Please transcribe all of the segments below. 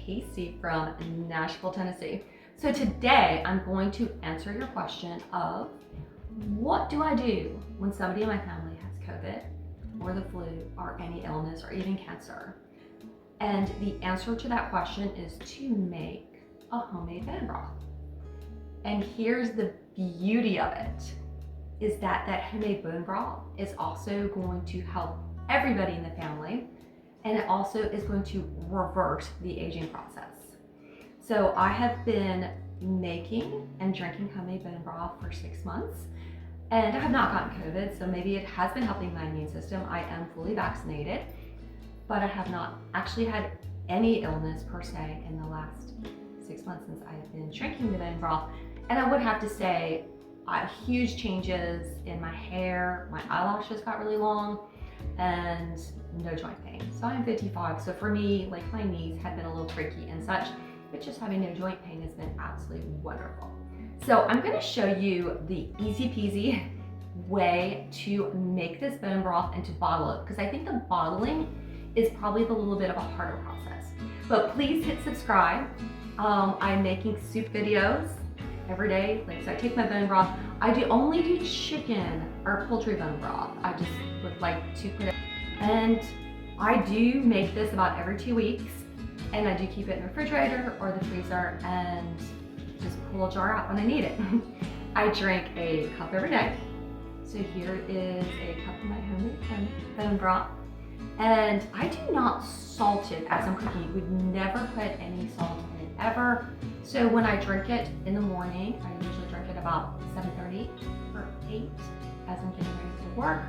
Casey from Nashville, Tennessee. So today I'm going to answer your question of what do I do when somebody in my family has COVID or the flu or any illness or even cancer? And the answer to that question is to make a homemade bone broth. And here's the beauty of it, is that homemade bone broth is also going to help everybody in the family, and it also is going to reverse the aging process. So I have been making and drinking homemade bone broth for 6 months, and I have not gotten COVID, so maybe it has been helping my immune system. I am fully vaccinated, but I have not actually had any illness per se in the last 6 months since I have been drinking the bone broth. And I would have to say, huge changes in my hair, my eyelashes got really long, and no joint pain. So I'm 55, so for me, like my knees had been a little tricky and such, but just having no joint pain has been absolutely wonderful. So I'm gonna show you the easy peasy way to make this bone broth and to bottle it, because I think the bottling is probably the little bit of a harder process. But please hit subscribe. I'm making soup videos every day. Like, so I take my bone broth. I only do chicken or poultry bone broth. I just would like to put it, and I do make this about every 2 weeks, and I do keep it in the refrigerator or the freezer and just pull a jar out when I need it. I drink a cup every day. So here is a cup of my homemade bone broth. And I do not salt it as I'm cooking. You would never put any salt in it ever. So when I drink it in the morning, I usually drink it about 7:30 or 8 as I'm getting ready for work.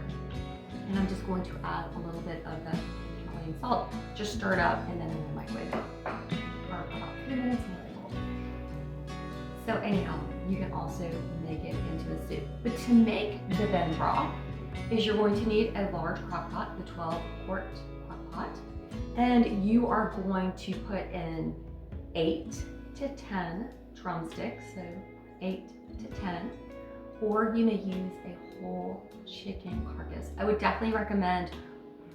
And I'm just going to add a little bit of the Himalayan salt, just stir it up, and then in the microwave for about 3 minutes and let it cool. So anyhow, you can also make it into a soup. But to make the bone broth, is you're going to need a large crock pot, the 12-quart crock pot, and you are going to put in 8 to 10 drumsticks, so 8 to 10, or you may use a whole chicken carcass. I would definitely recommend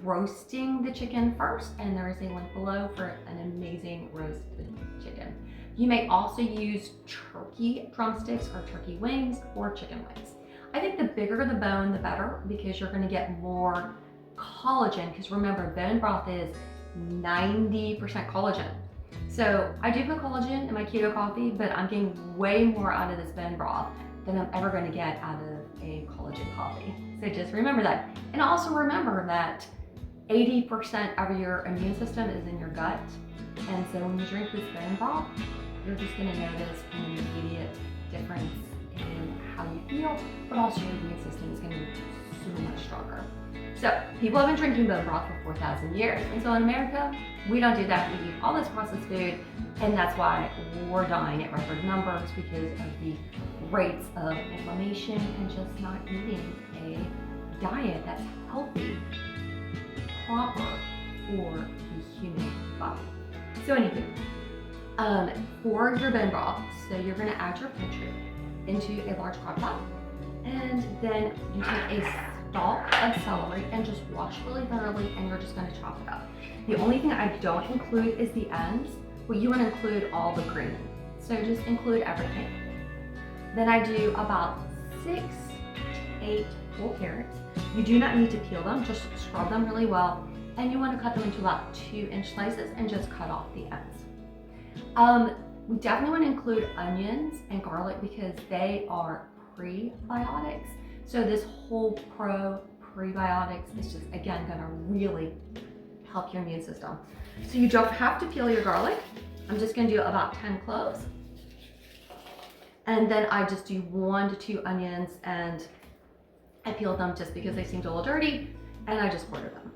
roasting the chicken first, and there is a link below for an amazing roasted chicken. You may also use turkey drumsticks or turkey wings or chicken wings. I think the bigger the bone, the better, because you're gonna get more collagen, because remember, bone broth is 90% collagen. So I do put collagen in my keto coffee, but I'm getting way more out of this bone broth than I'm ever gonna get out of a collagen coffee. So just remember that. And also remember that 80% of your immune system is in your gut. And so when you drink this bone broth, you're just gonna notice an immediate difference in how you feel, but also your immune system is gonna be so much stronger. So people have been drinking bone broth for 4,000 years, and so in America, we don't do that. We eat all this processed food, and that's why we're dying at record numbers, because of the rates of inflammation and just not eating a diet that's healthy, proper for the human body. So anywho, for your bone broth, so you're gonna add your poultry into a large crock pot, and then you take a stalk of celery and just wash really thoroughly, and you're just going to chop it up. The only thing I don't include is the ends, but you want to include all the green. So just include everything. Then I do about 6 to 8 whole carrots. You do not need to peel them, just scrub them really well, and you want to cut them into about 2-inch slices and just cut off the ends. We definitely want to include onions and garlic because they are prebiotics. So this whole prebiotics is just, again, gonna really help your immune system. So you don't have to peel your garlic. I'm just gonna do about 10 cloves. And then I just do 1 to 2 onions, and I peeled them just because they seemed a little dirty, and I just quartered them.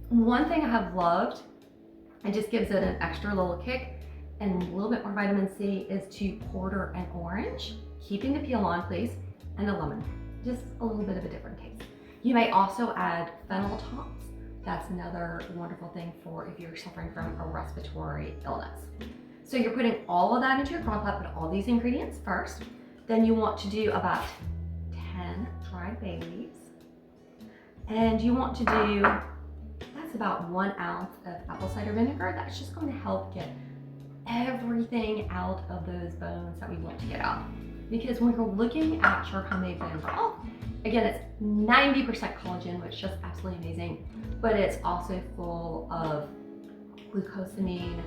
One thing I have loved, it just gives it an extra little kick and a little bit more vitamin C, is to quarter an orange, keeping the peel on please, and a lemon. Just a little bit of a different taste. You may also add fennel tops. That's another wonderful thing for if you're suffering from a respiratory illness. So you're putting all of that into your crock pot, put all these ingredients first. Then you want to do about 10 dried bay leaves. And you want to do, that's use about 1 ounce of apple cider vinegar. That's just going to help get everything out of those bones that we want to get out. Because when you're looking at your homemade bone broth, again, it's 90% collagen, which is just absolutely amazing, but it's also full of glucosamine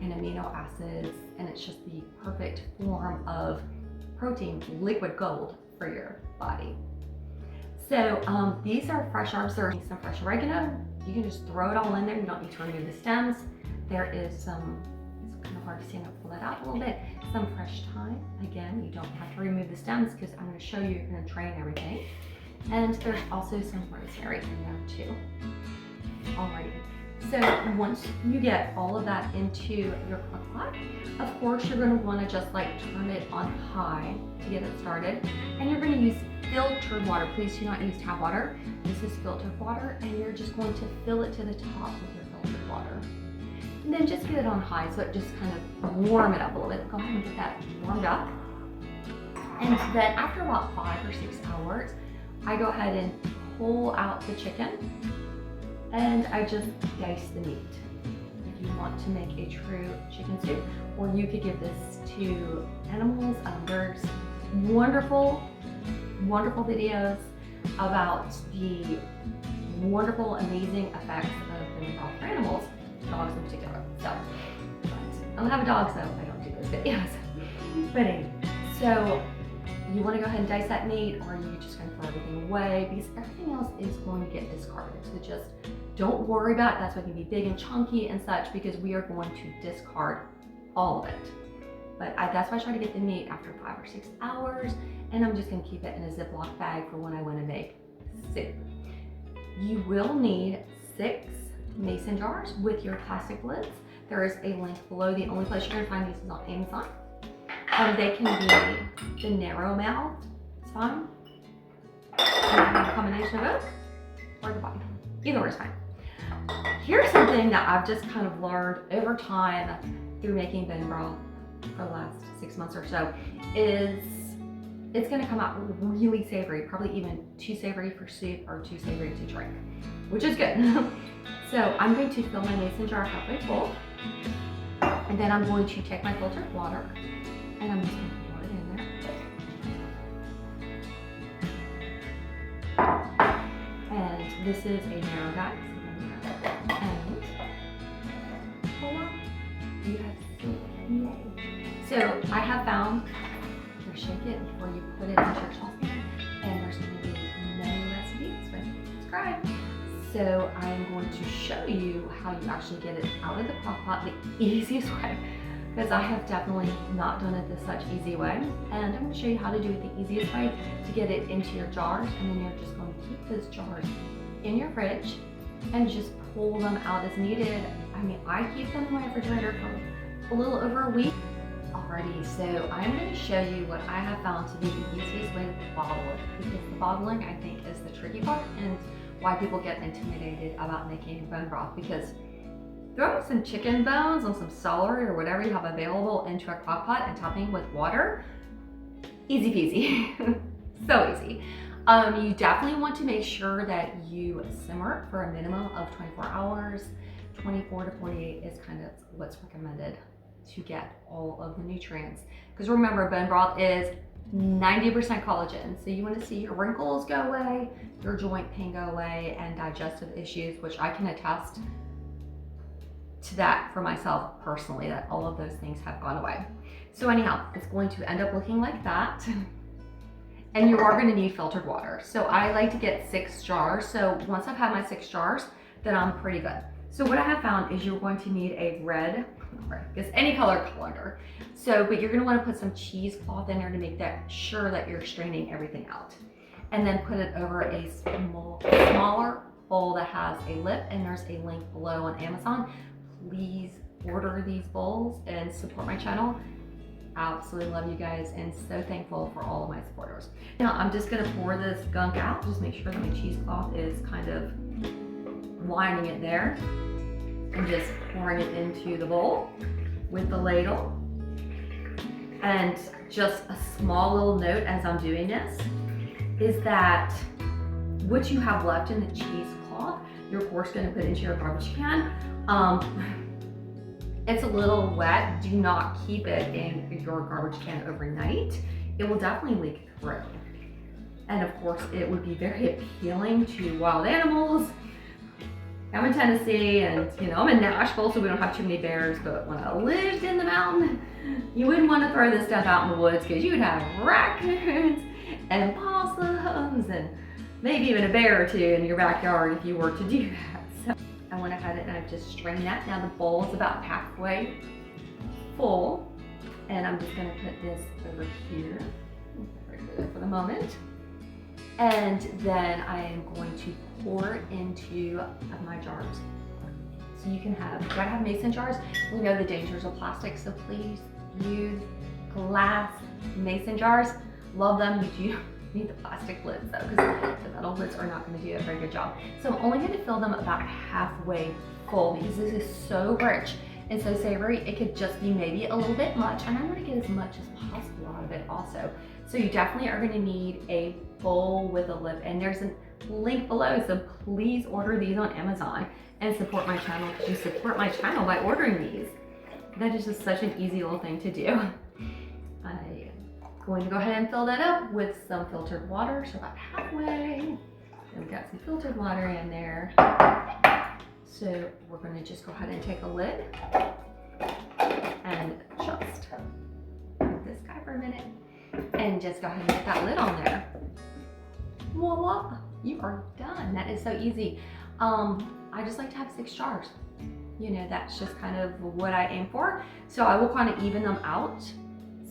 and amino acids, and it's just the perfect form of protein, liquid gold for your body. So these are fresh herbs. There's some fresh oregano. You can just throw it all in there. You don't need to remove the stems. There is some, it's kind of hard to see, I'm gonna pull that out a little bit, some fresh thyme. Again, you don't have to remove the stems because I'm gonna show you, you're gonna drain everything. And there's also some rosemary in there too. Alrighty. So once you get all of that into your crock pot, of course you're going to want to just like turn it on high to get it started. And you're going to use filtered water. Please do not use tap water. This is filtered water, and you're just going to fill it to the top with your filtered water. And then just get it on high so it just kind of warm it up a little bit. Go ahead and get that warmed up. And then after about 5 or 6 hours, I go ahead and pull out the chicken. And I just dice the meat. If you want to make a true chicken soup, or you could give this to animals. There's wonderful, wonderful videos about the wonderful, amazing effects of bone broth for animals, dogs in particular. So, I don't have a dog, so I don't do those videos. But anyway, so you want to go ahead and dice that meat, or you just going to throw everything away because everything else is going to get discarded. So just don't worry about it. That's why it can be big and chunky and such, because we are going to discard all of it. But that's why I try to get the meat after 5 or 6 hours, and I'm just going to keep it in a Ziploc bag for when I want to make soup. You will need 6 mason jars with your plastic lids. There is a link below. The only place you're going to find these is on Amazon. They can be the narrow mouth, it's fine. A combination of both, or the wide. Either way is fine. Here's something that I've just kind of learned over time through making bone broth for the last 6 months or so, is it's gonna come out really savory, probably even too savory for soup or too savory to drink, which is good. So I'm going to fill my mason jar halfway full, and then I'm going to take my filtered water, and I'm just gonna pour it in there. And this is a narrow guys. And voila, you have soup. So I have found, you shake it before you put it into your saucepan, and there's going to be many recipes, but subscribe. So I'm going to show you how you actually get it out of the crock pot the easiest way, because I have definitely not done it the such easy way. And I'm going to show you how to do it the easiest way to get it into your jars, and then you're just going to keep those jars in your fridge and just pull them out as needed. I mean, I keep them in my refrigerator for a little over a week already. So I'm going to show you what I have found to be the easiest way to bottle it, because the bottling, I think, is the tricky part and why people get intimidated about making bone broth. Because throwing some chicken bones and some celery or whatever you have available into a crock pot and topping with water, easy peasy. So easy. You definitely want to make sure that you simmer it for a minimum of 24 hours. 24 to 48 is kind of what's recommended to get all of the nutrients. Because remember, bone broth is 90% collagen. So you want to see your wrinkles go away, your joint pain go away, and digestive issues, which I can attest to that for myself personally, that all of those things have gone away. So anyhow, it's going to end up looking like that. And you are going to need filtered water. So I like to get 6 jars. So once I've had my 6 jars, then I'm pretty good. So what I have found is you're going to need a red, because any color colander. So, but you're going to want to put some cheesecloth in there to make that sure that you're straining everything out. And then put it over a smaller bowl that has a lip, and there's a link below on Amazon. Please order these bowls and support my channel. Absolutely love you guys and so thankful for all of my supporters. Now I'm just gonna pour this gunk out, just make sure that my cheesecloth is kind of lining it there, and just pouring it into the bowl with the ladle. And just a small little note as I'm doing this is that what you have left in the cheesecloth, you're of course going to put into your garbage can. It's a little wet. Do not keep it in your garbage can overnight. It will definitely leak through. And of course, it would be very appealing to wild animals. I'm in Tennessee, and I'm in Nashville, so we don't have too many bears, but when I lived in the mountain, you wouldn't want to throw this stuff out in the woods because you would have raccoons and possums and maybe even a bear or two in your backyard if you were to do that. So I went ahead and I've just strained that. Now the bowl is about halfway full, and I'm just going to put this over here for the moment. And then I am going to pour it into my jars. So you gotta have mason jars. We know the dangers of plastic, so please use glass mason jars. Love them. You do need the plastic lids though, because the metal lids are not going to do a very good job. So I'm only going to fill them about halfway full because this is so rich and so savory. It could just be maybe a little bit much, and I want to get as much as possible out of it also. So you definitely are going to need a bowl with a lid, and there's a link below, so please order these on Amazon and support my channel, because you support my channel by ordering these. That is just such an easy little thing to do. I'm going to go ahead and fill that up with some filtered water, so about halfway. And we've got some filtered water in there. So we're going to just go ahead and take a lid and just move this guy for a minute and just go ahead and get that lid on there. Voila, you are done. That is so easy. I just like to have 6 jars. That's just kind of what I aim for. So I will kind of even them out.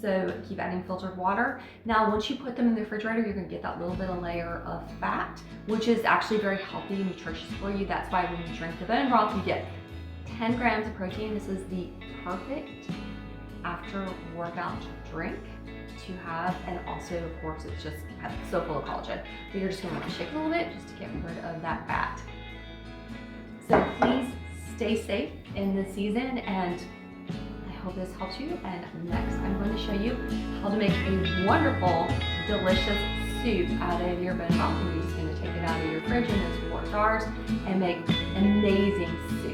So keep adding filtered water. Now, once you put them in the refrigerator, you're gonna get that little bit of layer of fat, which is actually very healthy and nutritious for you. That's why when you drink the bone broth, you get 10 grams of protein. This is the perfect after workout drink to have, and also of course it's just so full of collagen. But you're just gonna want to shake a little bit just to get rid of that fat. So please stay safe in this season, and I hope this helps you. And next I'm going to show you how to make a wonderful, delicious soup out of your bone broth. You're just going to take it out of your fridge in those 4 jars and make amazing soup.